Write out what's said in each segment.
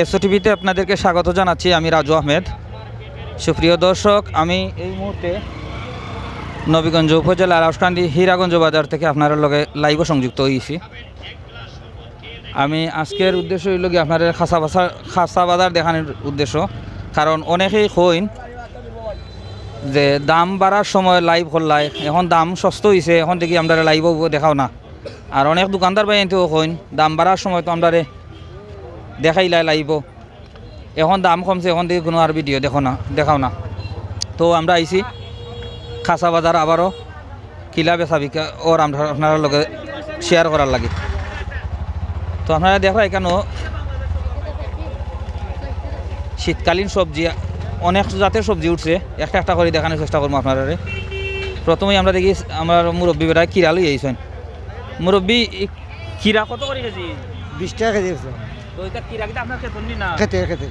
S O টিভিতে আপনাদেরকে স্বাগত জানাচ্ছি। আমি রাজু আহমেদ। সুপ্রিয় দর্শক, আমি এই মুহূর্তে নবীগঞ্জ উপজেলার আউশকান্দি হীরাগঞ্জ বাজার থেকে আপনার লগে লাইভ সংযুক্ত হয়েছি। আমি আজকের উদ্দেশ্য হইল কি আপনার খাসা বাজার দেখানোর উদ্দেশ্য, কারণ অনেকেই কইন যে দাম বাড়ার সময় লাইভ করলাই, এখন দাম সস্তা হয়েছে, এখন দেখি আমরা লাইভ দেখাও না। আর অনেক দোকানদার ভাই এনতেও কইন দাম বাড়ার সময় তো আমরা দেখাইলাই লাইব, এখন দাম কমছে, এখন দেখি কোনো আর ভিডিও দেখাও না। তো আমরা আইছি খাসা বাজার আবারও কিলা বেচা বিকা ওর আমরা আপনার লগে শেয়ার করার লাগে। তো আপনারা দেখা এখানেও শীতকালীন সবজি অনেক জাতের সবজি উঠছে, একটা একটা করে দেখানোর চেষ্টা করবো আপনারা। প্রথমেই আমরা দেখি আমার মুরব্বী বেটা কিরা লই আইছেন। মুরব্বী, কিরা কত করে কেজি? 20 টাকা কেজি। তো এটা কিরা কিটা আপনার খেতেন না? খেতে খেতে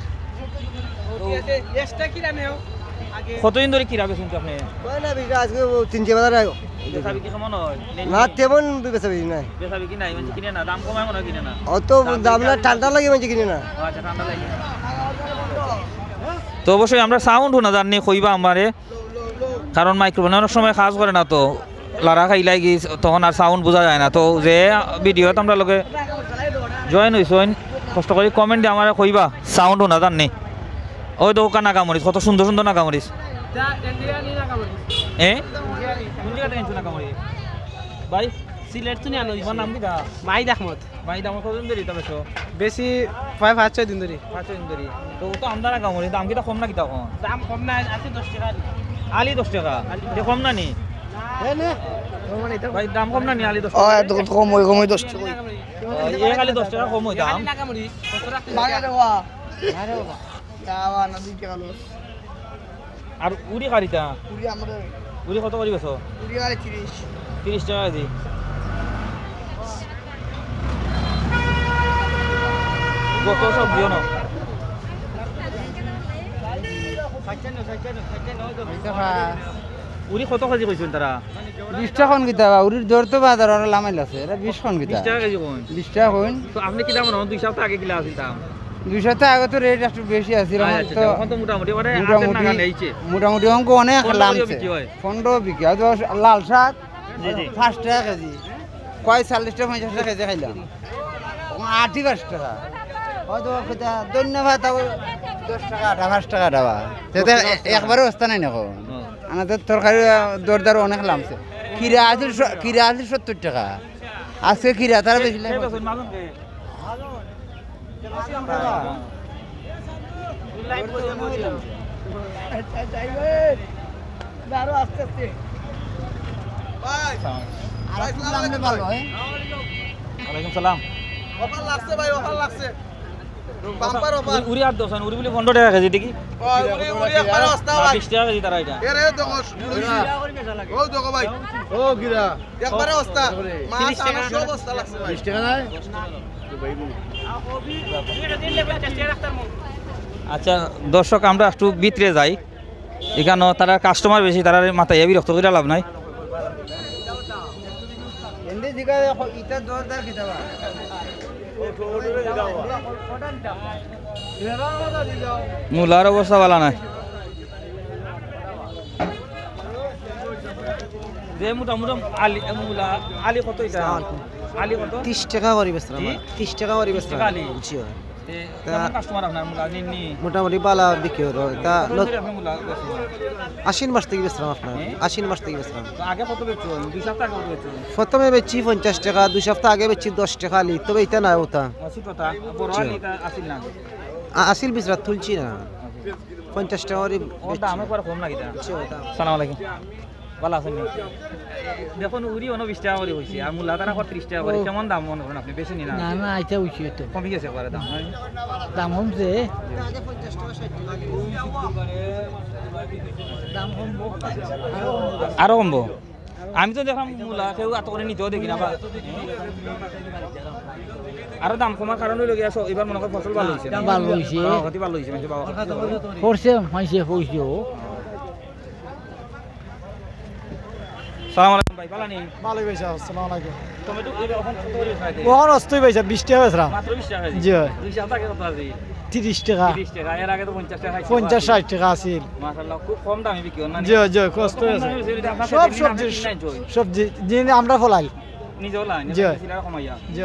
কতদিন ধরে কিরা বেচুন আপনি? আজকে 3 বাজার বেচা বিক্রি কেমন হয়? না তেমন বেচা বিক্রি নাই। বেচা বিক্রি নাই মানে কিনে না, দাম কমায় মনে হয় কিনে না। অত দাম না, ঠান্ডা লাগে মানে কিনে না। আচ্ছা, ঠান্ডা লাগে। তো অবশ্যই আমরা সাউন্ড শোনা জানি কইবা আমারে, কারণ মাইক্রোফোনে অনেক সময় কাজ করে না, তো লারা খাইলাই গিয়ে তখন আর সাউন্ড বোঝা যায় না। তো যে ভিডিওতে আমরা লোকে জয়েন হয়েছেন, কষ্ট করে কমেন্ট দিয়ে আমার কইবা সাউন্ড শোনা জানি। ওই দোকান নাকামরিচ, কত সুন্দর সুন্দর নাকামরিচ। কোন জায়গা থেকে নাকামরিচ ভাই? সিলেট তো নিয়ে আনো। তোমার নাম কি? মাইদ আহমদ। মাইদ আহমদ। কতদিন ধরে এটা বেচো? বেশি 5-6 দিন ধরে। 5 দিন ধরে। তো তো আমদা নাকামরিচ দাম কিটা কম না কিটা কম? দাম কম না, আছে 10 টাকা। আলি 10 টাকা, এটা কম না নি ভাই? দাম কম না নি আলি 10 ও টাকা? এত কম ওই কমই 10 টাকা। এই আলি 10 টাকা কম হয় দাম। আর উড়ি কারিটা উড়ি কত করি বেছো? 30 টাকা কেজি। কত সবজিও না? উড়ি কত কেজি কইছেন তারা? 20 টাকা কোন কিতা উরির দর তো বাজার আর লামাইল আছে। এটা 20 কোন কিতা? 20 টাকা কেজি কোন? 20 টাকা কোন? তো আপনি কি দাম রাখুন? 2 সপ্তাহ আগে কিলা আছিল দাম? 2 সপ্তাহ আগে তো রেট একটু বেশি আছে। আচ্ছা, এখন তো মোটামুটি মানে হাতের নাগাল নেইছে। মোটামুটি অঙ্ক অনেক 15 লামছে। বিক্রি হয়। 15 বিক্রি হয়। লাল শাক জি জি 5 টাকা কেজি, কয় 40 টাকা 50 টাকা কেজি খাইলাম। 8-5 টাকা হয়তো ধন্যবাদ। 10 টাকা 5 টাকা ডাবা সেটা একবারে অবস্থা নাই নাকো। আমাদের তরকারি দরদার অনেক লামছে। কিরা আছে 70 টাকা, আজকে কিরা তারা বেশি এই বছর মাগুন কে ওয়ালাইকুম সালাম। অফার লাগছে ভাই, অফার লাগছে। Bumper offer. উড়ি আর দোসান উড়ি বলে 15 টাকা কেজি দেখি। উড়ি একবারে অস্তা ভাই। 20 টাকা কেজি তারা এটা। এ রে দেখো ও দেখো ভাই, ও গিরা একবারে অস্তা। মাছ আনা সব অস্তা লাগছে ভাই। 20 টাকা নাই? আচ্ছা দর্শক, আমরা একটু ভিতরে যাই। এখানে তারা কাস্টমার বেশি, তারা মাথায় বিরক্ত করে লাভ নাই। মূলার অবস্থা ভালো নাই। যে মোটামুটি আলি কত? আলি কত? 30 টাকা করে বেচলাম। 30 টাকা করে বেচলাম। আলি কাস্টমার আপনার মূলা নিননি মোটামুটি বালা বিক্রি হলো। তা আপনি মূলা আশ্বিন মাস থেকে বেচলাম। আপনার আশ্বিন মাস থেকে বেচলাম। আগে কত বেচছো? 2 সপ্তাহ আগে কত বেচছো? প্রথমে বেচি 50 টাকা, 2 সপ্তাহ আগে বেচি 10 টাকা আলি। তবে এটা না ওটা আসিল কথা বড় আলি এটা আসিল না। আসিল বিচরা তুলছি না। 50 টাকা করে ওর দাম একবার কম না কিটা? সালাম আলাইকুম, ভালো আছেন? দেখুন উড়ি 20 টাকা করে হয়েছে, আর মূলা তারা 30 টাকা করে। কেমন দাম মনে করেন আপনি? বেশি নি না? না না, এটা উচিত তো। কমে গেছে একবারে দাম। দাম কমছে। দাম কমবো, আরো কমবো। আমি তো দেখলাম মূলা কেউ এত করে নিতেও দেখি না। আরো দাম কমার কারণ হইল গিয়া এবার মনে করেন ফসল ভালো হয়েছে। ভালো হয়েছে, ভালো হয়েছে করছে মাইছে হয়েছে। সালাম আলাইকুম ভাই, ভালো নেই? ভালোই পয়সা। আসসালামু আলাইকুম। টমেটো এখন কত করে খাইতে? ওখানে অস্তই পয়সা 20 টাকা বেচলাম। মাত্র 20 টাকা। জি ভাই। 2 সপ্তাহ আগে কত আছে? 30 টাকা 30 টাকা এর আগে তো 50 টাকা 50 60 টাকা আছিল মাশাআল্লাহ খুব কম দামে বিক্রি হন না জি জি কষ্ট আছে সব সবজি সবজি যিনি আমরা ফলাই নিজেও লাইন জি। কমাইয়া জি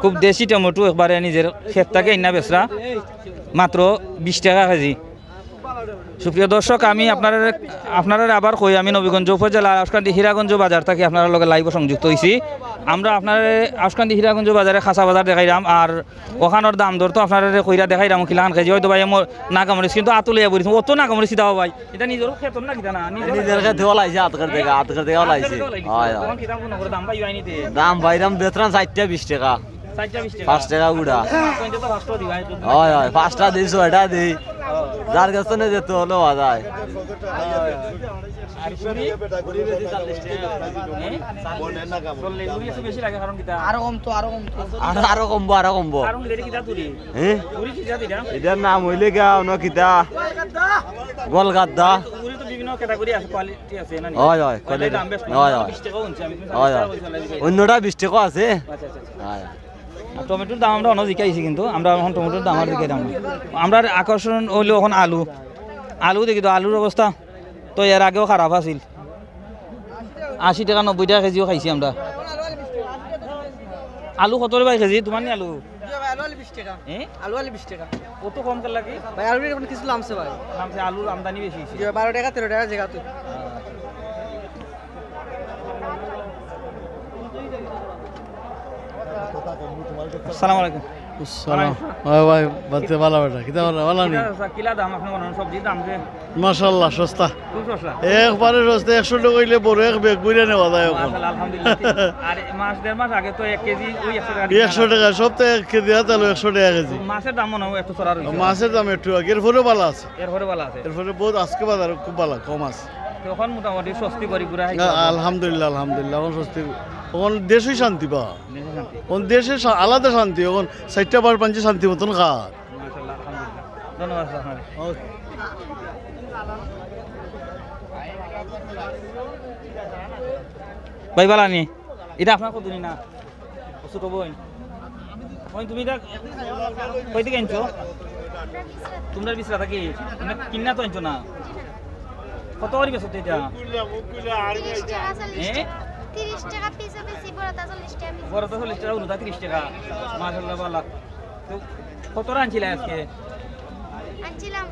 খুব দেশি টমেটো একবারে নিজের ক্ষেত থেকে ইন্না বেচরা মাত্র 20 টাকা কেজি। সুপ্রিয় দর্শক আমি আপনারা আবার কই আমি নবীগঞ্জ উপজেলা আউসকান্দি হীরাগঞ্জ বাজার থেকে আপনার লগে লাইভ সংযুক্ত হইছি। আমরা আপনার আউসকান্দি হীরাগঞ্জ বাজারে খাসা বাজার দেখাইলাম আর ওখানোর দাম দর তো আপনারা কইরা দেখাইলাম কিলান কেজি হয়তো ভাই আমার নাগামরিচ কিন্তু আতুলিয়া বলিস অত নাগামরিচ দাও ভাই এটা নিজের ক্ষেত না কিনা না নিজের কাছে ওলাইছে আতকার থেকে ওলাইছে হয় হয় কিতাব কোন করে দাম ভাই আইনি দে দাম বাইরাম বেতরান 20 টাকা 20 টাকা 5 টাকা গুড়া কইতে তো ফাস্ট দিই ভাই হয় হয় 5টা দিই 6টা দিই যার কাছে না যেত হলো যায় আর পুরি বেশি 40 টাকা বলেন না কাম বললে পুরি একটু বেশি লাগে কারণ কিতা আরো কম তো আরো কমবো কারণ লেরে কিতা তুরি হ্যাঁ পুরি কিতা দিরা এটার নাম হইলে গা অন্য কিতা গোলগাদ্দা পুরি তো বিভিন্ন ক্যাটাগরি আছে কোয়ালিটি আছে না হয় হয় কোয়ালিটি দাম বেশ হয় হয় 20 টাকা হচ্ছে আমি হয় হয় অন্যটা 20 টাকা আছে আচ্ছা আচ্ছা হয় আর টমেটোর দাম আমরা অন্য জিকাইছি কিন্তু আমরা এখন টমেটোর দাম আর জিকাই দাম আমরা আকর্ষণ হইলো এখন আলু দেখি তো আলুর অবস্থা তো এর আগেও খারাপ আছিল 80 টাকা 90 টাকা কেজিও খাইছি আমরা আলু কত ভাই কেজি তোমার নি আলু আলু 20 টাকা হ্যাঁ আলু 20 টাকা কত কম কাল লাগে ভাই আলু এখন কিছু লামছে ভাই নামছে আলুর আমদানি বেশি হইছে 12 টাকা 13 টাকা জায়গা তো আসসালামু আলাইকুম ভাই বাচ্চা ভালো বেটা কিতা ভালো নি কিলা দাম আপনি মনে সবজির দাম যে মাশাআল্লাহ সস্তা খুব সস্তা একবারে সস্তা 100 টাকা হইলে বড় এক বেগ বুইরা নেওয়া যায় এখন মাশাআল্লাহ আলহামদুলিল্লাহ আর মাস দেড় মাস আগে তো 1 কেজি ওই 100 টাকা সপ্তাহে 1 কেজি আতালো 100 টাকা কেজি মাছের দাম মনে হয় একটু চড়া রয়েছে মাছের দাম একটু আগের পরে ভালো আছে এরপরে ভালো আছে এরপরে বহুত আজকে বাজার খুব ভালো কম আছে তখন মোটামুটি স্বস্তি করি পুরা আলহামদুলিল্লাহ আলহামদুলিল্লাহ এখন স্বস্তি এখন দেশই শান্তি পা এখন দেশে আলাদা শান্তি এখন 4টা বার পাঁচে শান্তি মতন খা মাশাআল্লাহ আলহামদুলিল্লাহ ধন্যবাদ স্যার ভাই বালানি এটা আপনার কত দিন না ছোট বোন ওই তুমি এটা কই থেকে আনছো তোমরা বিছরা থাকি কিন্না তো আনছো না কত করে বেচো এটা 30 টাকা পিস বেশি বড়টা 40 টাকা পিস বড় তো 40 টাকা উনুটা 30 টাকা মাশাআল্লাহ ভালো তো কত আনছিল আজকে আনছিলাম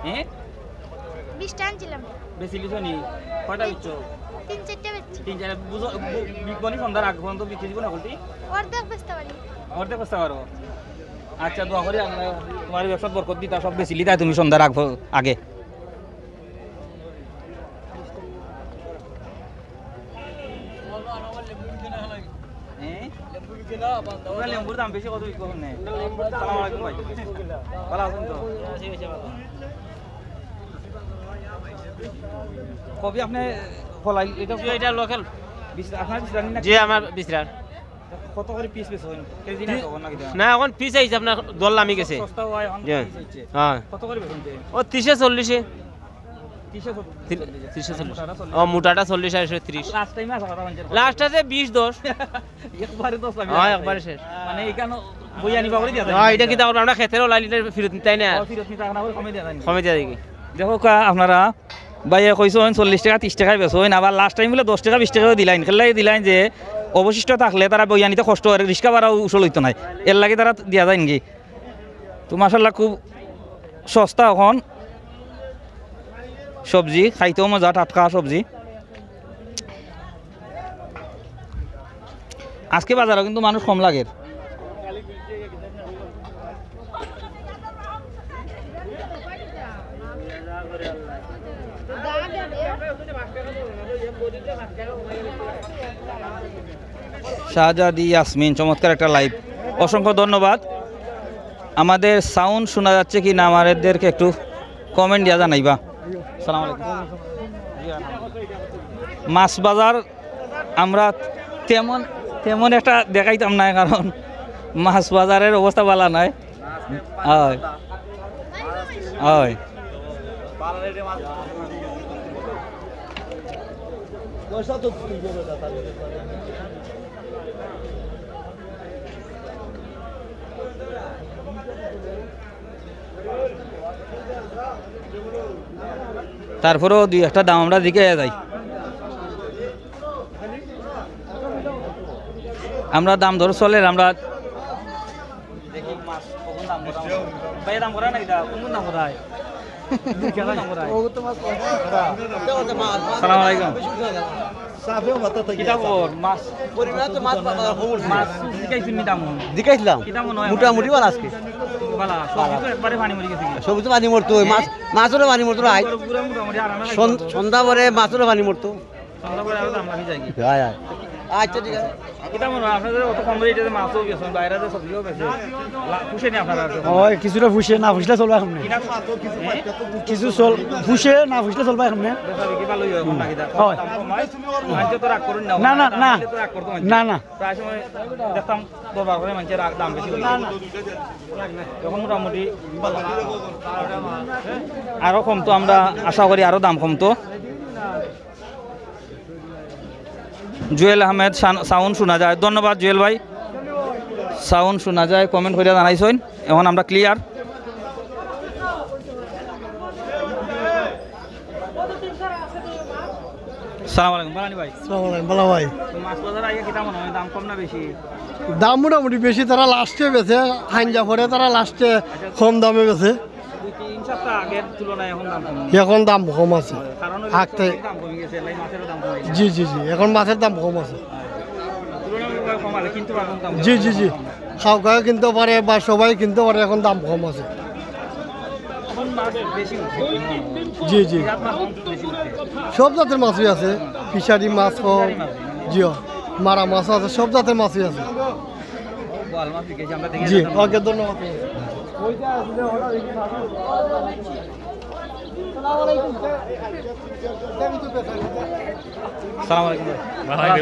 হ্যাঁ 20 টা আনছিলাম বেশি লিছো নি কয়টা বিচ্ছো 3-4টা বেচছি 3-4 বুঝো বিকবনি সন্ধ্যার আগ পর্যন্ত বিক্রি দিব না বলতি অর্ধেক বেচতে পারি অর্ধেক বস্তা পারো আচ্ছা দোয়া করি আমরা তোমার ব্যবসা বরকত দিতা সব বেশি লিতা তুমি সন্ধ্যার আগে লেম্বুর দাম বেশি কত বিক্রি করুন সালাম আলাইকুম ভাই ভালো আছেন তো কবি আপনি ফলাই এটা লোকাল আপনার জি আমার বিসরার কত করে পিস বেশ হয় কেজি না কখন নাকি না এখন পিস আইছে আপনার দল নামি গেছে সস্তা হয় এখন জি। পিস হচ্ছে হ্যাঁ কত করে বেচুন ও 30 30 ও মোটাটা 40 আর 30 লাস্ট টাইম আছে কথা বলছেন লাস্ট আছে 20 10 একবারে 10 লাগে হ্যাঁ একবারে শেষ মানে এখানে বই আনিবা করে দিয়া যায় হ্যাঁ এটা কি তাও আমরা খেতেরও লাইলে ফিরত তাই না ফিরত নিতে না করে কমে দিয়া যায় কমে যায় দেখি দেখো কা আপনারা ভাইয়া কইছো 40 টাকা 30 টাকায় বেচো আবার লাস্ট টাইম বলে 10 টাকা 20 টাকা দিলাইন খেলাই দিলাইন যে অবশিষ্ট থাকলে তারা বই আনিতে কষ্ট হয় রিক্সা ভাড়া উসল হইতো নাই এর লাগে তারা দিয়া যায় নাকি তো মাশাআল্লাহ খুব সস্তা এখন সবজি খাইতেও মজা টাটকা সবজি আজকে বাজারে কিন্তু মানুষ কম লাগে শাহজাদি ইয়াসমিন চমৎকার একটা লাইভ অসংখ্য ধন্যবাদ আমাদের সাউন্ড শোনা যাচ্ছে কি না আমাদেরকে একটু কমেন্ট দিয়া জানাইবা আসসালামু আলাইকুম মাছ বাজার আমরা তেমন একটা দেখাইতাম না কারণ মাছ বাজারের অবস্থা ভালো নয় হয় হয় তারপরেও দুই একটা দাম আমরা দিকে যাই। আমরা দাম ধরে চলে আমরা দেখি মাছ কখন দাম করা ভাই দাম করা নাই কোন দাম করা হয় সালাম আলাইকুম মোটামুটি ভালো আজকে সবজি তো পানি মরতো মাছেরও পানি মরতো সন্ধ্যা পরে মাছেরও পানি মরতো। আচ্ছা ঠিক আছে কিছুটা ফুসে না ফুসলে চলবে এখন কিছু ফুসে না ফুসলে চলবে এখন না না না না না প্রায় সময় দেখতাম দরবার করে মানুষের দাম বেশি তখন মোটামুটি আরো কমতো, আমরা আশা করি আরো দাম কমতো। জুয়েল আহমেদ সাউন্ড শোনা যায়, ধন্যবাদ জুয়েল ভাই, সাউন্ড শোনা যায় কমেন্ট করে জানাইছেন। এখন আমরা ক্লিয়ার। সালাম আলাইকুম বালানি ভাই। বলা ভাই তো মাছ বাজার আগে কি মনে হয় দাম কম না বেশি? দাম মোটামুটি বেশি, তারা লাস্টে বেছে হাঞ্জা পরে তারা লাস্টে কম দামে বেছে। 2-3 সপ্তাহ আগের তুলনায় এখন দাম কম, এখন দাম কম আছে। কারণ আগতে দাম কমে গেছে, লাই মাছেরও দাম কমে গেছে। জি জি জি এখন মাছের দাম কম আছে। তুলনামূলকভাবে কম আছে কিন্তু এখন দাম জি জি জি খাওয়া কিনতে পারে বা সবাই কিনতে পারে, এখন দাম কম আছে। এখন মাছ বেশি উঠছে। জি জি বিরাট মাছ বেশি উঠছে। সব জাতের মাছই আছে, ফিশারি মাছ হোক, জিও মারা মাছ আছে, সব জাতের মাছই আছে। বল মাছ বিকেছে আমরা দেখে জি ওকে ধন্যবাদ। সালাম আলাইকুম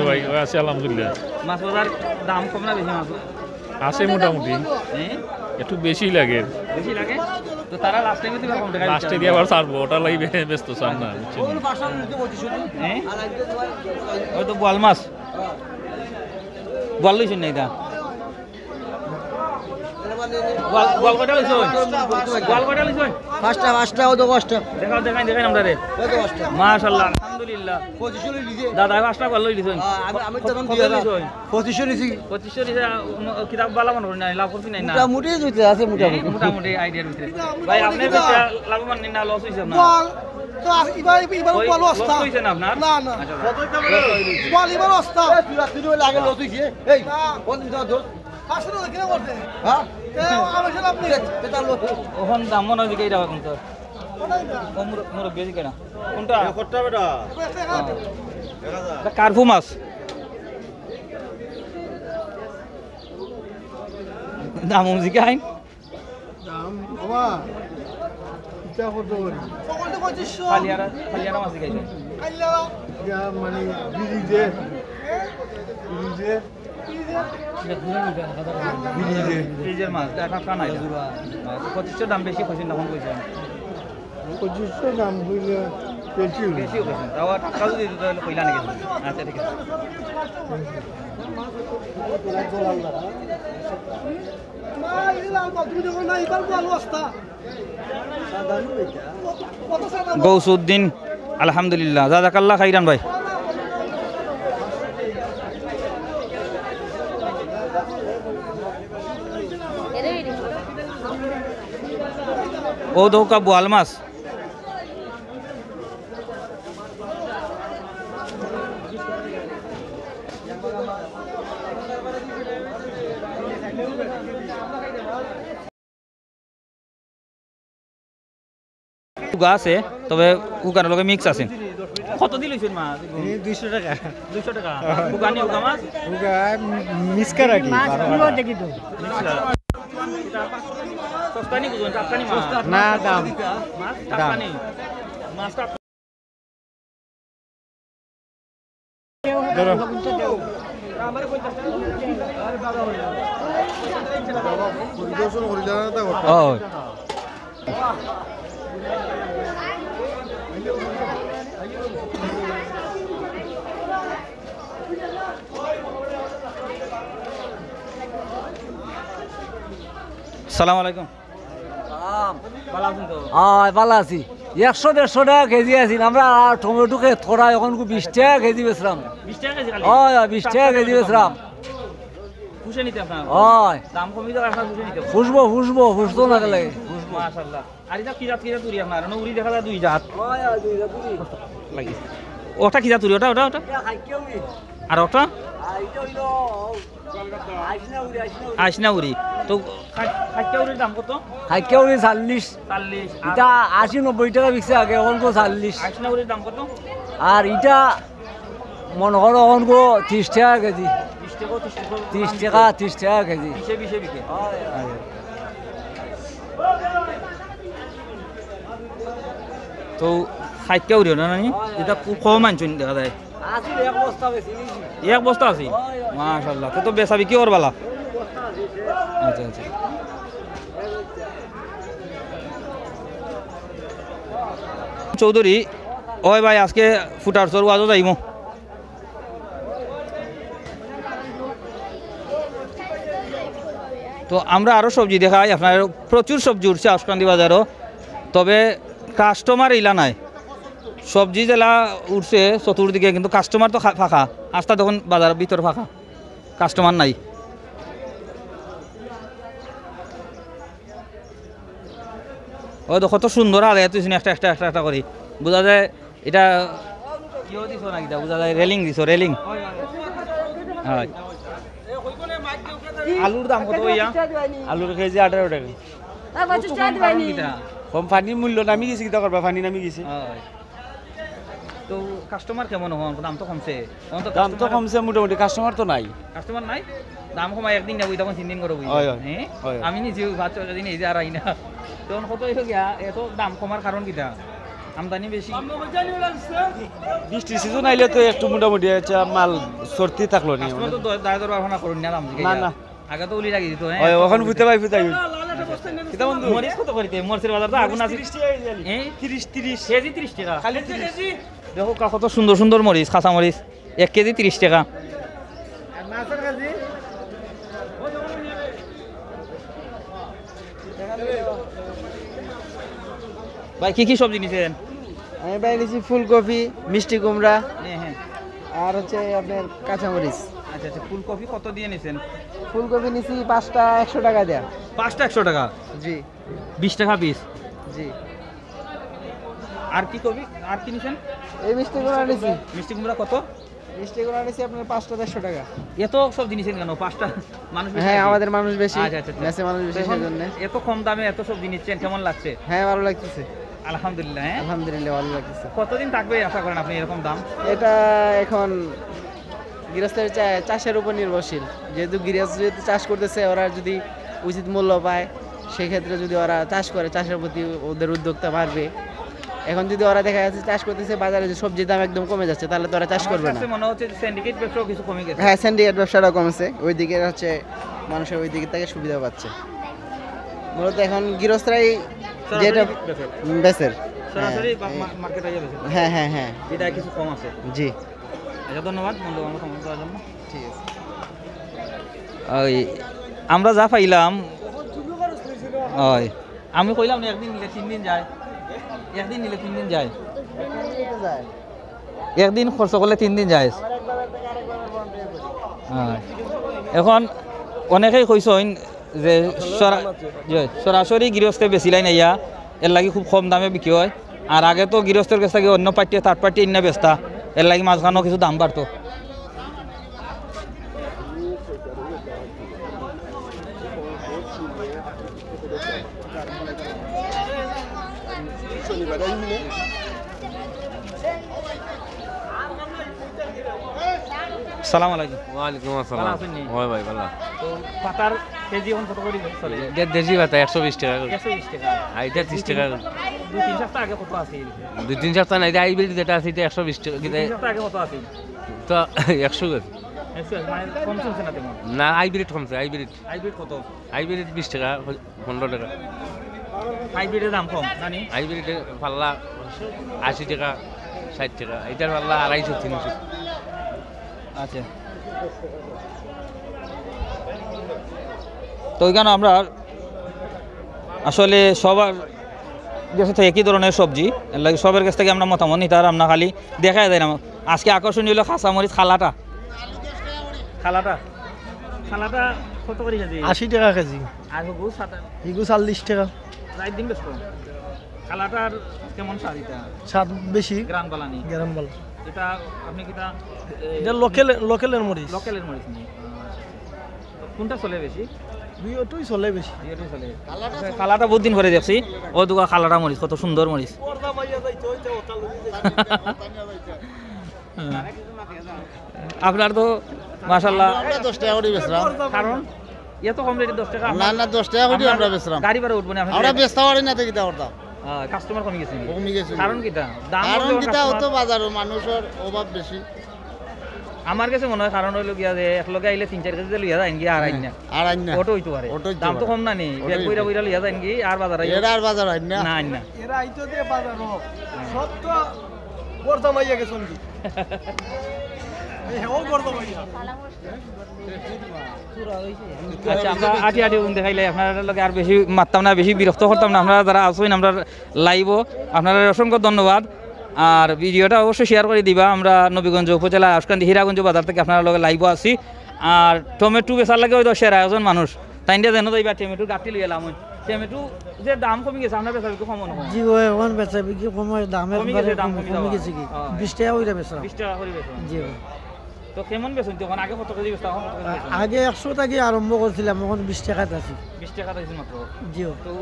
ভাই। ভাই আছে আলহামদুলিল্লাহ। মাছ বাজার দাম কম না বেশি মাছ? আছে মোটামুটি, একটু বেশি লাগে। বেশি লাগে তো তারা লাস্ট টাইমে দিবা কম টাকা লাস্টে দিয়ে আবার ছাড়বো, ওটা লাগবে ব্যস্ত চান না। ওই তো বোয়াল মাছ বোয়াল লইছেন না এটা বোয়াল কটা লইছেন? বোয়াল কটা লইছেন? পাঁচটা ও তো পাঁচটা দেখাও দেখাই আমরা রে মাশাআল্লাহ আলহামদুলিল্লাহ। দাদা 5টা বোয়াল লই দিছেন। আমি তো 2500 নিছি। 2500 দিছে কিতাব বালা মনে করি না লাভ করছি নাই না মোটামুটি জুইতে আছে মোটামুটি। মোটামুটি আইডিয়ার ভিতরে ভাই আপনি বেচা লাভবান না লস হইছে আপনার? তো এবার বল অবস্থা লস হইছে না আপনার? না না বল এবার অবস্থা আগে লস হইছে এই কোন দিন ধর আসলে কিনা করতে হ্যাঁ আমি সেটা আপনি ওখান দাম মনে হয় এইটা কিন্তু মোর বেশি কেনা কোনটা করতে বেটা কার্পু মাছ দাম জিকে আইন বাবা ইচ্ছা করতে পারি সকলটা 2500 খালিয়ারা মাছ জিকাইছে আল্লাহ ইয়া মানে বিরিজে ফ্রিজের মাছ এটা কানা এটা 2500 দাম বেশি কইছেন তখন কইছেন 2500 দাম হইলে বেশি বেশি কইছেন তাও টাকা যদি দিতে হলে কইলা নাকি? আচ্ছা ঠিক আছে মা ইলা তুমি যখন না এবার বল অবস্থা গৌসুদ্দিন আলহামদুলিল্লাহ জাযাকাল্লাহ খাইরান ভাই। ও দৌকা বোয়াল মাছ আছে তবে কুকারের লগে মিক্স আছে। কত দিলেছেন মাছ? 200 টাকা 200 টাকা কুকানি উকা মাছ মিসকা রাখি মাছগুলো দেখি তো সস্তানি বুঝুন টাটকানি মাছ না দাম মাছ টাটকানি মাছটা পরিদর্শন করিলা না তা ও সালাম আলাইকুম। ভালো আছেন তো? ভালো আছি। 100-150 টাকা কেজি আছিল আমরা টমেটো খেত করা এখন 20 টাকা কেজি বেচলাম 20 টাকা কেজি খালি হয় 20 টাকা কেজি বেচলাম খুশে নিতে আপনার হয় দাম কমি তো আপনার খুশে নিতে ফুসবো না লাগে মাশাআল্লাহ আর এটা কি জাত তুরি আপনার উড়ি দেখা যায় দুই জাত লাগি ওটা কি জাত তুরি ওটা আর ওটা আইসনা উড়ি তো খাইকা উড়ির দাম কত খাইকে উড়ি 40 40 এটা 80-90 টাকা বিকছে আগে এখন 40 আইসনা উড়ির দাম কত আর এটা মনে করো এখন 30 টাকা কেজি 30 টাকা 30 টাকা কেজি বিশে বিকে তো খাইকা উড়িও না নানি এটা খুব কম আনছুন দেখা যায় আসলে এক বস্তা বেশি এক বস্তা আছে মাশাআল্লাহ তো বেচা বিক্রি করবালা আচ্ছা আচ্ছা চৌধুরী ওই ভাই আজকে ফুটার চোর ওয়াজও যাইমু তো আমরা আরও সবজি দেখাই আপনার প্রচুর সবজি উঠছে আশকান্দি বাজারও তবে কাস্টমার ইলা নাই সবজি জেলা উঠছে চতুর্দিকে কিন্তু কাস্টমার তো ফাঁকা আস্তা তখন বাজারের ভিতর ফাঁকা কাস্টমার নাই ও তো কত সুন্দর আলে তুই একটা করি বোঝা যায় এটা কিও দিছ না কিটা বোঝা যায় রেলিং দিছ রেলিং হয় আলুর দাম কত ইয়া আলুর কেজি 18 টাকা কম পানি মূল্য নামি গেছে কিটা করবা পানি নামি গেছে তো কাস্টমার কেমন হন দাম তো কমছে দাম তো কমছে মোটামুটি কাস্টমার তো নাই কাস্টমার নাই দাম কমাই একদিন যাবো তখন 3 দিন করে বুঝি আমি নিজে ভাত চলে দিন এই যে আর আই না তখন কত হইল গিয়া এত দাম কমার কারণ কিটা আমদানি বেশি বৃষ্টি সিজন আইলে তো একটু মোটামুটি মাল সর্তি থাকলো নি তো দায় দর বাহনা করুন না দাম না আগে তো উলি লাগি দিত ওখানে ফুটাই কিটা বন্ধু মরিচ কত করিতে মরিচের বাজার তো আগুন আছে 30 কেজি 30 টাকা খালি 30 দেখো কত সুন্দর সুন্দর মরিচ কাঁচা মরিচ 1 কেজি 30 টাকা ভাই কি সবজি নিছেন আমি ভাই নিয়েছি ফুলকপি মিষ্টি কুমড়া হ্যাঁ আর হচ্ছে আপনার কাঁচামরিচ আচ্ছা আচ্ছা ফুলকপি কত দিয়ে নিছেন ফুলকপি নিছি 5টা 100 টাকা দেয়া 5টা 100 টাকা জি 20 টাকা পিস জি আর কি কবি আর কি নিছেন এই মিষ্টি কুমড়া নিছি মিষ্টি কুমড়া কত মিষ্টি কুমড়া নিছি আপনার 5টা 150 টাকা এত সব জিনিস কেন 5টা মানুষ বেশি হ্যাঁ নাকি? আমাদের মানুষ বেশি আচ্ছা, আচ্ছা, আচ্ছা। মেসে মানুষ বেশি এখন সেজন্য এত কম দামে এত সব জিনিস কেমন লাগছে হ্যাঁ ভালো লাগতেছে আলহামদুলিল্লাহ হ্যাঁ আলহামদুলিল্লাহ ভালো লাগতেছে কতদিন থাকবে আশা করেন আপনি এরকম দাম এটা এখন গৃহস্থের চাষের উপর নির্ভরশীল যেহেতু গৃহস্থ যেহেতু চাষ করতেছে ওরা যদি উচিত মূল্য পায় সেক্ষেত্রে যদি ওরা চাষ করে চাষের প্রতি ওদের উদ্যোক্তা বাড়বে এখন যদি ওরা দেখা যাচ্ছে চাষ করতেছে বাজারে যে সবজির দাম একদম কমে যাচ্ছে তাহলে তো ওরা চাষ করবে না মনে হচ্ছে সিন্ডিকেট ব্যবসাও কিছু কমে গেছে হ্যাঁ সিন্ডিকেট ব্যবসাটা কমেছে ওই দিকে হচ্ছে মানুষের ওই দিকে থেকে সুবিধা পাচ্ছে মূলত এখন গৃহস্থরাই যেটা বেচের সরাসরি মার্কেটে যাবে হ্যাঁ হ্যাঁ হ্যাঁ এটা কিছু কম আছে জি আচ্ছা ধন্যবাদ মূল্যবান কমেন্ট করার জন্য ঠিক আছে ওই আমরা যা পাইলাম ওই আমি কইলাম না একদিন নিলে 3 দিন যায় একদিন নিলে 3 দিন যায় একদিন খরচ করলে 3 দিন যায় এখন অনেকেই কইছেন যে সরাসরি গৃহস্থে বেশি লাইন আইয়া এর লাগি খুব কম দামে বিক্রি হয় আর আগে তো গৃহস্থের কাছ থেকে অন্য পার্টি থার্ড পার্টি ইন্না বেচতা এর লাগি মাঝখানেও কিছু দাম বাড়তো সালাম আলাইকুম ওয়ালাইকুম ভালো আসসালাম আছেন নি? হয় ভাই ভালো তো পাতার কেজি এখন কত করে চলে দেশি ভাতা 120 টাকা করে 120 টাকা আর এটা 30 টাকা করে। 2-3 সপ্তাহ আগে কত আছে 2-3 সপ্তাহ না এটা হাইব্রিড যেটা আছে এটা 120 টাকা 2-3 সপ্তাহ আগে কত আছে তো 100 করে মানে কম চলছে না তেমন না হাইব্রিড কমছে হাইব্রিড হাইব্রিড কত হাইব্রিড 20 টাকা 15 টাকা হাইব্রিডের দাম কম জানি হাইব্রিড পাল্লা 80 টাকা 60 টাকা এটার পাল্লা 250-300 আচ্ছা তো ওইখানে আমরা আসলে সবার দেশে থেকে একই ধরনের সবজি এর লাগে সবের কাছ থেকে আমরা মতামত নিতে আর আমরা খালি দেখাই যায় না আজকে আকর্ষণীয় হলো খাসামরিচ খালাটা খালাটা কত করে কেজি 80 টাকা কেজি আর হুগু সাতা এগু 40 টাকা রাইট দিন বেশ খালাটার কেমন স্বাদ এটা স্বাদ বেশি গ্রান বালানি গরম বল এটা আপনি কিটা এটা লোকালের মরিচ লোকালের মরিচ নি কোনটা চলে বেশি দুইটাই চলে বেশি দুইটাই চলে খালাটা বহুত দিন পরে দেখছি ও দুগা খালাটা মরিচ কত সুন্দর মরিচ আপনার তো মাশাআল্লাহ 10 টাকা করে বেচলাম কারণ এত কম রেটে 10 টাকা না 10 টাকা করে আমরা বেচলাম গাড়ি ভাড়া উঠবো না আমরা বেচতে পারি না দেখি দাও কাস্টমার কমে গেছে কমে গেছে কারণ কিটা দাম কারণ হলেও কিটা customer- হতো বাজারে মানুষের অভাব বেশি আমার কাছে মনে হয় কারণ হইলো গিয়া যে এক লগে আইলে 3-4 কেজি লইয়া যায় গিয়া আর আইন না আর আইন না ওটো হইতো পারে ওটো হইতে দাম তো পারে। কম না নি ওটো ব্যাগ হইতে বইরা বইরা লইয়া যায় কি আর বাজার আইয়া এরা আর বাজার আইন না না আইন না এরা আইতো দে বাজার সব তো বর্দা মাইয়া গেছন কি ও বর্দা মাইয়া আচ্ছা আমরা আটি আটি দেখাইলে আপনার লগে আর বেশি মারতাম না বেশি বিরক্ত করতাম না আপনারা যারা আসবেন আমরা লাইভও আপনারা অসংখ্য ধন্যবাদ আর ভিডিওটা অবশ্যই শেয়ার করে দিবা আমরা নবীগঞ্জ উপজেলা আশকান্দি হীরাগঞ্জ বাজার থেকে আপনারা লগে লাইভও আছি আর টমেটো বেচার লাগে ওই 10 আয়োজন মানুষ তাই দিয়ে যেন যাইবা টমেটো গাঁটি লই এলাম টমেটো যে দাম কমে গেছে আপনার বেচা বিক্রি কম না জি ও এখন বেচা বিক্রি কমে দাম কমে একবারে গেছে, দাম কমে কমে যাওয়া। গেছে কি হ্যাঁ। 20 টাকা হইরা বেচা 20 টাকা করে বেচো জি তো কেমন বেচুন তখন আগে কত কেজি বেচতাম এখন কত কেজি বেচো? আগে 100 টাকা আরম্ভ করছিলাম এখন 20 টাকাতে আছি 20 টাকা দিয়েছি মাত্র জি তো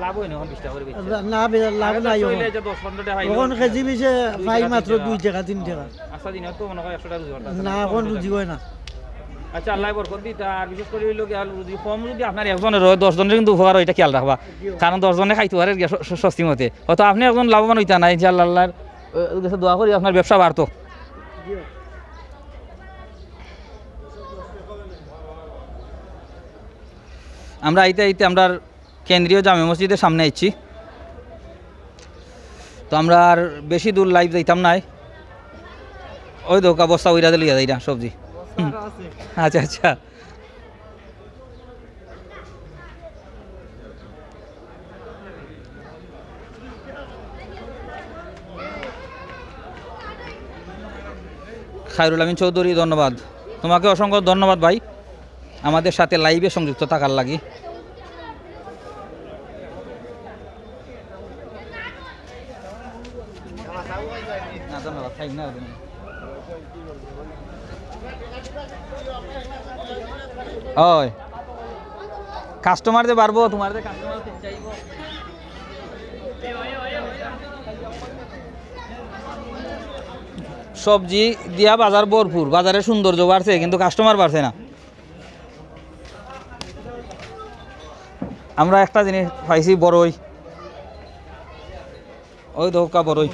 লাভ হয় না এখন 20 টাকা করে বেচছে না লাভ নাই এখন চলে যে 10-15 টাকা আইলো। এখন কেজি বেচে পাই টাকা, মাত্র 3 2 টাকা 3 টাকা আচ্ছা দিনে তো মনে হয় 100 টাকা রোজগার আছে। না এখন রুজি হয় না আচ্ছা আল্লাহ বরকত দিই আর বিশেষ করে হইলো গিয়া যদি কম যদি আপনার একজনের হয় 10 জনের কিন্তু উপকার হয় এটা খেয়াল রাখবা কারণ 10 জনে খাইতে পারে গিয়া সস্তি মতে হয়তো আপনি একজন লাভবান হইতা নাই ইনশাআল্লাহ আল্লাহর কাছে দোয়া করি আপনার ব্যবসা বাড়তো আমরা আইতে আইতে আমরা কেন্দ্রীয় জামে মসজিদের সামনে আইছি তো আমরা আর বেশি দূর লাইভ যাইতাম নাই ওই দোকা বস্তা উইরা দিলিয়া যাই না সবজি আচ্ছা আচ্ছা খায়রুল আমিন চৌধুরী ধন্যবাদ তোমাকে অসংখ্য ধন্যবাদ ভাই আমাদের সাথে লাইভে সংযুক্ত থাকার লাগি না ধন্যবাদ থাক না ওই কাস্টমার যে বাড়বো তোমার যে কাস্টমার চাইবো সবজি দিয়া বাজার ভরপুর বাজারে সৌন্দর্য বাড়ছে কিন্তু কাস্টমার বাড়ছে না আমরা একটা জিনিস পাইছি বড়ই ওই দোকা বড়ই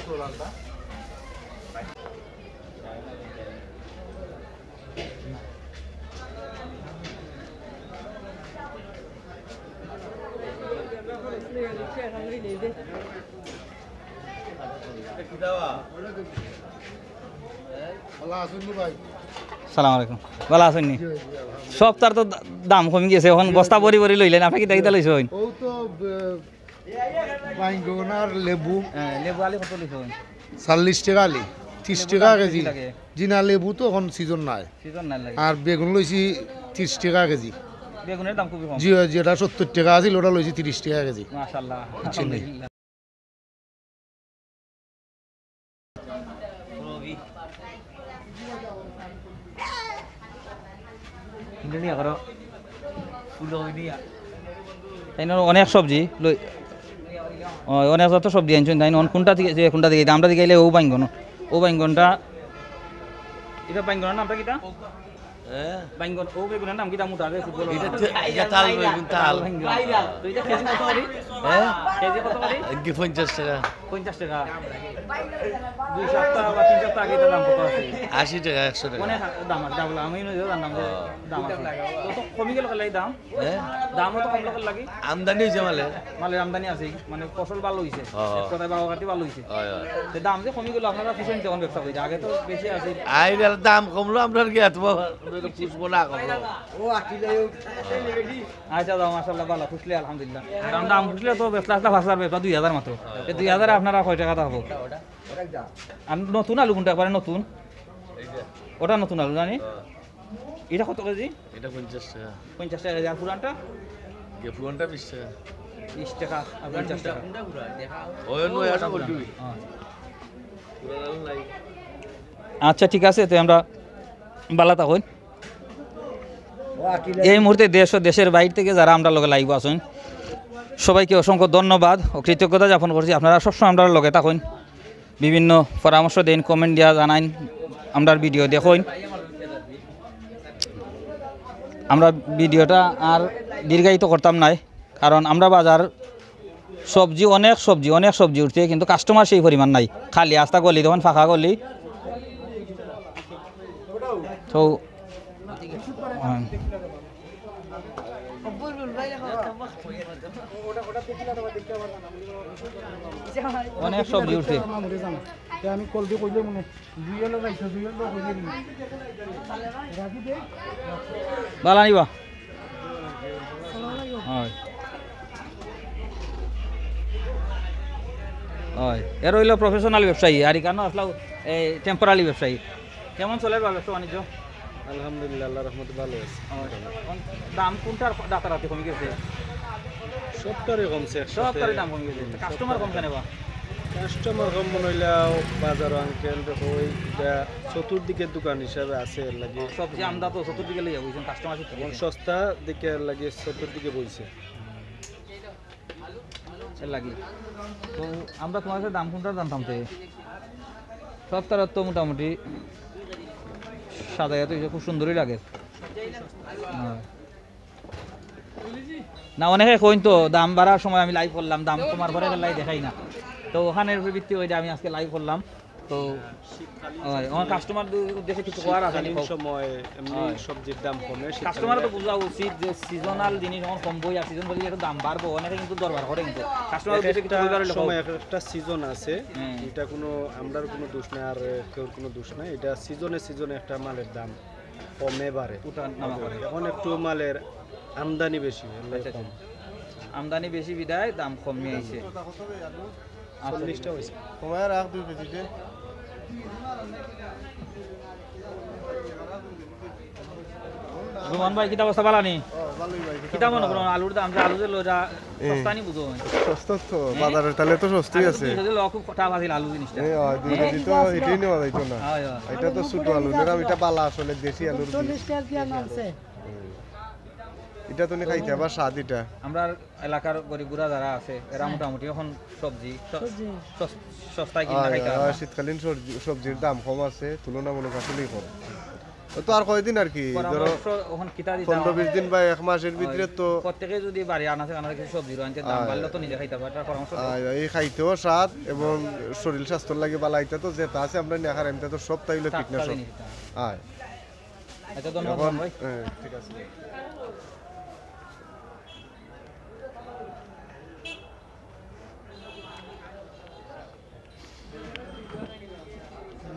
সালাম আলাইকুম ভালো আছেন নি সব তার তো দাম কমে গেছে এখন বস্তা ভরি ভরি লইলেন আপনি কিতা কিতা লইছেন ও তো বাইঙ্গন আর লেবু লেবু আলি কত লইছেন 40 টাকা আলি 30 টাকা কেজি লাগে জিনা লেবু তো এখন সিজন নাই সিজন নাই লাগে আর বেগুন লইছি 30 টাকা কেজি বেগুনের দাম খুবই কম জি যেটা 70 টাকা আছিল ওটা লইছি 30 টাকা কেজি মাশাআল্লাহ বুঝছেন নি? আলহামদুলিল্লাহ তাই না অনেক সবজি লই অনেক যত সবজি আনছেন তাই না কোনটা থেকে যে কোনটা দিকে আমরা দিকে গেলে ও বাইঙ্গনটা এটা বাইঙ্গনের নামটা কিটা বাইঙ্গন ও বেগুনের নাম কিটা মোটা রে ফুটবল এটা তাল বেগুন তাল তো এটা কেজি কত করে হ্যাঁ কেজি কত করে 50 টাকা 50 টাকা 2 সপ্তাহ বা 3 সপ্তাহ আগে এটার দাম কত আছে 80 টাকা 100 টাকা অনেক দাম আছে ডাবল আমি নয় জানলাম যে দাম আছে তো তো কমে গেল কেলাই দাম হ্যাঁ দামও তো কম লোকের লাগে আমদানি হয়েছে মালে মালের আমদানি আছে মানে ফসল ভালো হইছে হ্যাঁ। এক কথায় বাবা কাটি ভালো হইছে হয় হয় তো দাম যে কমে গেল আপনারা পিছন তখন ব্যবসা করেছে আগে তো বেশি আছে আইডার দাম কমলো আপনার কি এত তো খুঁজবো না কখনো। আচ্ছা দাও মাশাআল্লাহ ভালো খুশলি আলহামদুলিল্লাহ কারণ দাম খুশলে তো বেচলা আসলা 5000 বেচবা 2000 মাত্র 2000 এ আপনারা কয় টাকা থাকবো আর নতুন আলু কোনটা একবারে নতুন ওটা নতুন আলু জানি এটা কত কেজি এটা 50 টাকা 50 টাকা কেজি আর পুরানটা গেফুনটা 20 টাকা 20 টাকা আর 50 টাকা ওই নয় এটা বলবি আচ্ছা ঠিক আছে তো আমরা বালা থাকুন এই মুহূর্তে দেশ ও দেশের বাইরে থেকে যারা আমরা লগে লাইভ আছেন সবাইকে অসংখ্য ধন্যবাদ ও কৃতজ্ঞতা জ্ঞাপন করছি আপনারা সবসময় আমরা লগে থাকুন বিভিন্ন পরামর্শ দেন কমেন্ট দিয়া জানাইন আমরা ভিডিও দেখুন আমরা ভিডিওটা আর দীর্ঘায়িত করতাম নাই কারণ আমরা বাজার অনেক সবজি উঠছে কিন্তু কাস্টমার সেই পরিমাণ নাই খালি আস্তা গলি তখন ফাঁকা গলি তো অনেক সবজি উঠছে আমি কল দিয়ে কইলে মনে দুই হলো রাইছো দুই হলো কইলে রাখি দে ভালো নিবা হয় হয় এর হইল প্রফেশনাল ব্যবসায়ী আর এখানে আসলে এই টেম্পোরারি ব্যবসায়ী কেমন চলে ব্যবসা বাণিজ্য আলহামদুলিল্লাহ আল্লাহর রহমতে ভালো আছে দাম কোনটার দাতারাতে কমে গেছে সবটারে কমছে সবটারই দাম কমে গেছে কাস্টমার কম কেন বা কাস্টমার কম মনে হইলেও বাজার আঙ্কেল দেখো ওইটা চতুর্দিকের দোকান হিসাবে আছে এর লাগে সবজি আমদা তো চতুর্দিকে লইয়া বুঝছেন কাস্টমার এখন সস্তা দিকে এর লাগে চতুর্দিকে বইছে এর লাগি তো আমরা তোমার কাছে দাম কোনটার জানতাম তো সপ্তাহের তো মোটামুটি সাদা তো খুব সুন্দরই লাগে না অনেকে কইন তো দাম বাড়ার সময় আমি লাইভ করলাম দাম তোমার ঘরে গেলে দেখাই না তো ওখানের ভিত্তি ওইটা আমি আজকে লাইভ করলাম তো আমার কাস্টমার উদ্দেশ্যে কিছু করার আছে সময় এমনি সবজির দাম কমে কাস্টমার তো বোঝা উচিত যে সিজনাল জিনিস যখন কমবই আর সিজন বলি একটু দাম বাড়বো অনেকে কিন্তু দরবার করে কিন্তু কাস্টমার উদ্দেশ্যে কিছু করার সময় একটা সিজন আছে এটা কোনো আমরার কোনো দোষ নাই আর কেউ কোনো দোষ নাই এটা সিজনে একটা মালের দাম কমে বাড়ে এখন একটু মালের আমদানি বেশি কম আমদানি বেশি বিদায় দাম কমে আইছে 40টা হইছে তোমার রাখ 2 কেজিতে রোমান ভাই কিতা অবস্থা বালানি কিতা মনে করুন আলুর দাম যে আলু যে লোরা সস্তা নি বুঝো সস্তা তো বাজারের তালে তো সস্তাই আছে খুব কথা আছিল আলু জিনিসটা এই 2 কেজি তো এটাই নেওয়া যাইতো না এটা তো ছোট আলু এরকম এটা বালা আসলে দেশি আলুর 40 টাকা দিয়া নামছে এটা তো নি খাইতে আবার স্বাদ এটা আমরা এলাকার গরিবগুরা যারা আছে এরা মোটামুটি এখন সবজি সস্তায় কিনা খাইতে পারে শীতকালীন সবজির দাম কম আছে তুলনামূলক আসলেই কম তো আর কয়দিন আর কি ধরো এখন কিতা দিতা 15-20 দিন বা এক মাসের ভিতরে তো প্রত্যেককে যদি বাড়ি আনাছে কিছু সবজি রয়েছে দাম বাড়লে তো নিজে খাইতে পারে তার পরামর্শ এই খাইতেও স্বাদ এবং শরীর স্বাস্থ্যর লাগে বালা এটা তো যেটা আছে আমরা নেখার এমটা তো সব তাইলে কীটনাশক আয় আচ্ছা ধন্যবাদ ভাই ঠিক আছে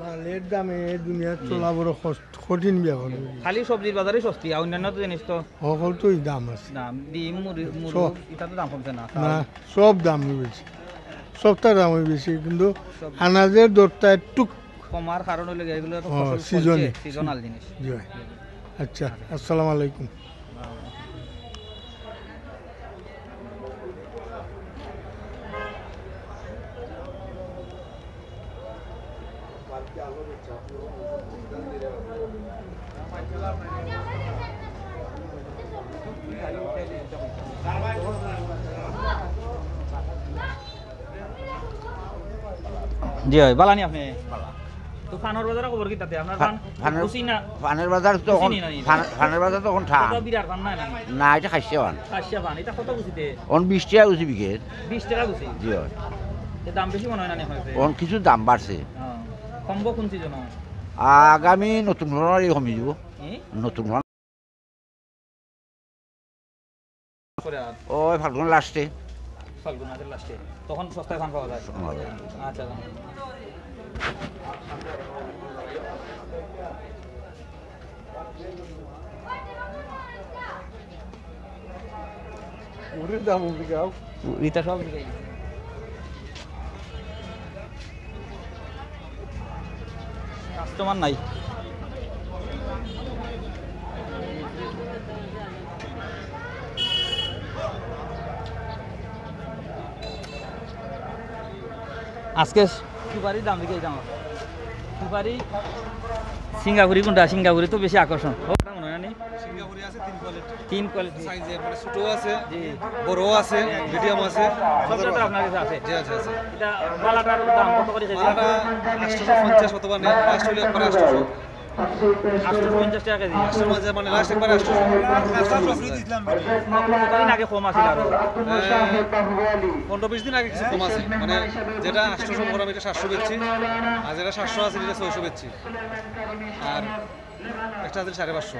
মালের দামে দুনিয়ার চলা বড় কঠিন ব্যাপার খালি সবজির বাজারে সস্তি আর অন্যান্য তো জিনিস তো সকল তোই দাম আছে দাম ডিম মুড়ি এটা তো দাম কমছে না না সব দাম বেশি সবটার দাম বেশি কিন্তু আনাজের দরটা একটু কমার কারণ হলো এগুলো তো সিজনাল জিনিস জি আচ্ছা আসসালামু আলাইকুম জি ভাই বালানি আপনি তো ফানোর বাজারে খবর কি তাতে আপনার ফানের বাজার তো ফানের বাজার তখন ঠান বিরাট ফান না না এটা খাইছে ফান এটা কত বুঝিতে 20 টাকা বুঝি বিকেট 20 টাকা বুঝি জি হয় এর দাম বেশি মনে হয় না হয়েছে কিছু দাম বাড়ছে কমবো কোন সিজন আগামী নতুন ধরনের কমে যাব নতুন ওই ফাল্গুন লাস্টে ফাল্গুনের লাস্টে তখন সস্তায় ফান পাওয়া যায় আচ্ছা মুড়ির দাম গাও রিতা সব দিকে কাস্টমার নাই আজকে সুপারির দাম দিকে দাম সুপারি সিঙ্গাপুরি কোনটা সিঙ্গাপুরি তো বেশি আকর্ষণ ওটা মনে হয় না সিঙ্গাপুরি আছে 3 কোয়ালিটি তিন কোয়ালিটি সাইজে মানে ছোট আছে জি বড় আছে মিডিয়াম আছে সব তো আপনার কাছে আছে জি আছে আছে এটা মালাটার দাম কত করে চাইছেন মালাটা 850 অথবা নেই লাস্ট হলে একবার 800 850 টাকা কেজি 800 মাঝে মানে লাস্ট একবার 800 কতদিন আগে কম আছিল আর 15-20 দিন আগে কিছু কম আছে মানে যেটা 800 গ্রাম এটা 700 বেচছি আর যেটা 700 আছে এটা 600 বেচছি আর একটা আছে 550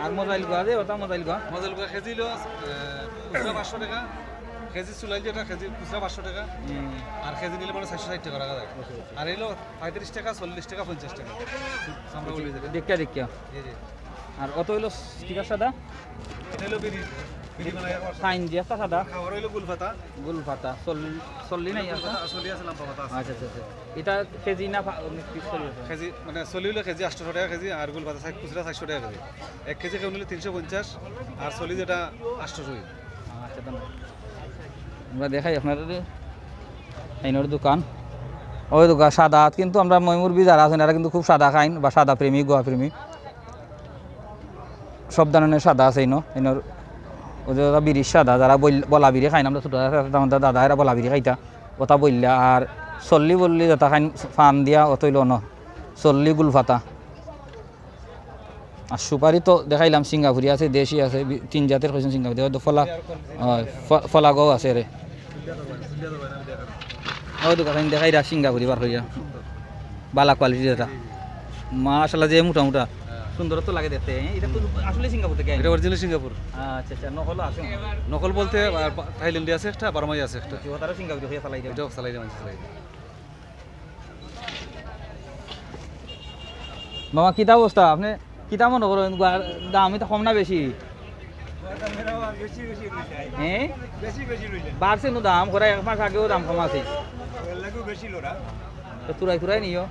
আর মোবাইল গা দে ওটা মোবাইল গা মজল করে কেজি হলো খুচরা 500 টাকা কেজি চুলাই যেটা কেজি খুচরা 500 টাকা আর কেজি নিলে মানে 460 টাকা রাখা যায় আর এলো 35 টাকা 40 টাকা 50 টাকা আমরা বলি যেটা দেখা দেখা জি জি আর অত হইলো স্টিকার সাদা এটা হলো বিড়ি বিড়ি বানায় সাইন দিয়ে একটা সাদা খাবার হলো গুলপাতা গুল পাতা চল্লি নাই আছে আসলে আছে লম্বা পাতা আছে আচ্ছা আচ্ছা আচ্ছা এটা কেজি না পিস চলি আছে কেজি মানে চলি হলো কেজি 800 টাকা কেজি আর গুলপাতা খুচরা 400 টাকা কেজি 1 কেজি কেউ নিলে 350 আর চলি যেটা 800 আচ্ছা ধন্যবাদ আমরা দেখাই আপনাদের আইনের দোকান ওই দোকান সাদা কিন্তু আমরা ময়মুরবি যারা আছেন এরা কিন্তু খুব সাদা খাইন বা সাদা প্রেমী গোয়া প্রেমী সব ধরনের সাদা আছে এনর ওদের বিড়ির সাদা যারা বলা বিড়ি খাইন আমরা ছোটো আমাদের দাদা এরা বলা বিড়ি খাইতা ওটা বললা আর চল্লি বললি যেটা খাইন ফান দিয়া অতইল ন চল্লি গুলফাতা আর সুপারি তো দেখাইলাম সিঙ্গাপুরি আছে দেশি আছে 3 জাতের কইছেন সিঙ্গাপুরি হয়তো ফলা ফলা গো আছে রে ওই দোকান দেখাই রা সিঙ্গাপুরি বার হইয়া বালা কোয়ালিটি এটা মাশাআল্লাহ যে মোটা মোটা সুন্দর তো লাগে দেখতে এটা তো আসলে সিঙ্গাপুর থেকে এটা অরিজিনাল সিঙ্গাপুর আচ্ছা আচ্ছা নকল আছে নকল বলতে থাইল্যান্ডে আছে একটা বার্মায় আছে একটা তারা সিঙ্গাপুরি হয়ে চালাই দেয় এটাও চালাই দেয় চালাই মামা কিতা অবস্থা আপনি কিতা মনে করেন দাম এটা কম না বেশি হ্যাঁ বাড়ছে নো দাম করে 1 মাস আগেও দাম কম আছে তুরাই তুরাই নিও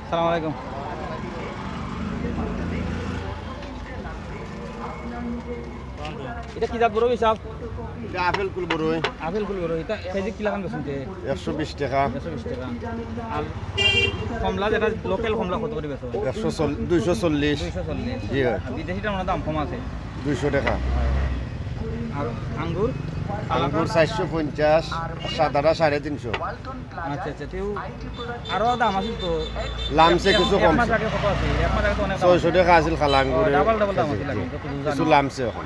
সালাম আলাইকুম এটা কি জাত বড় হিসাব এটা আপেল কুল বড় আপেল ফুল বড় এটা কেজি কি লাগান বেশুনতে 120 টাকা 120 টাকা আর কমলা যেটা লোকাল কমলা কত করে বেচো 240 240 জি হয় বিদেশিটার মনে দাম কম আছে 200 টাকা আর আঙ্গুর আঙ্গুর 450 সাদাটা 350 আচ্ছা আচ্ছা তেও আরো দাম আছে তো লামসে কিছু এক কম মাস আগে কত আছে এক মাস আগে তো অনেক 600 টাকা আছিল খালা আঙ্গুর ডাবল দাম আছে লাগে যত কিছু লামসে এখন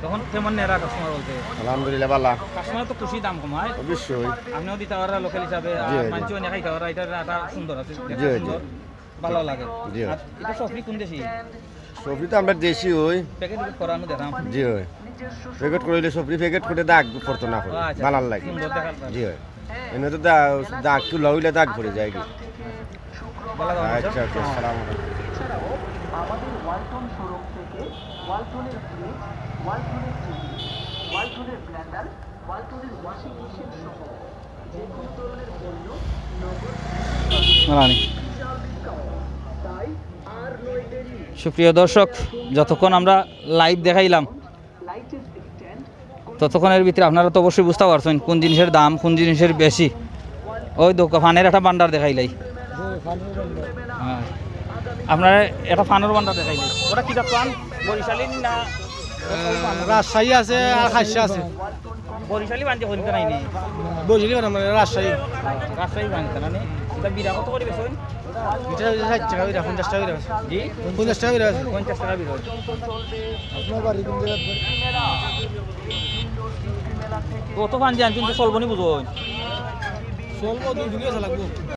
তখন কেমন নেরা কাস্টমার বলতে আলহামদুলিল্লাহ ভালো কাস্টমার তো খুশি দাম কমায় অবশ্যই আপনিও দিতে পারা লোকাল হিসাবে জি, আর জি। মানছিও না খাইতে পারা এটা একটা সুন্দর আছে জি, দেখতে জি। সুন্দর ভালো লাগে জি। আর এটা সফরি কোন দেশি সবজি তো আমরা দেশি হই প্যাকেট করানো দেখাম জি হয় প্যাকেট করলে সবজি প্যাকেট করে দাগ পড়তো না করে আচ্ছা, ভালো লাগে সুন্দর দেখা জি হয় এনে তো দাগ তুলা হইলে দাগ পড়ে যায় কি ভালো লাগে আচ্ছা আচ্ছা সালাম আমাদের ওয়ালটন শোরুম থেকে ওয়ালটনের ফ্রিজ ওয়ালটনের টিভি ওয়ালটনের ব্লেন্ডার ওয়ালটনের ওয়াশিং মেশিন সহ যে কোনো ধরনের পণ্য নগদ মালানি তাই আর নয় দেরি সুপ্রিয় দর্শক যতক্ষণ আমরা লাইভ দেখাইলাম লাইটের স্ট্যান্ড ততক্ষণের ভিতরে আপনারা তো অবশ্যই বুঝতে পারছেন কোন জিনিসের দাম কোন জিনিসের বেশি ওই ফানের একটা বান্ডার দেখাইলাই হ্যাঁ আপনারা একটা ফানের বান্ডার দেখাইলাই ওটা কি পান বরিশালী না রাজশাহী আছে আর খাসা আছে বরিশালী বানতে হইতে নাই নি বুঝলি না মানে রাজশাহী রাজশাহী বানতে না নি এটা বিরা কত করে বেছেন এটা 60 টাকা করে 50 টাকা করে জি 50 টাকা করে 50 টাকা বিল হয়। আপনার বাড়ি কোন জায়গা কত ফান জান কিন্তু চলবনি বুঝো চলবো 2 দিন লাগবো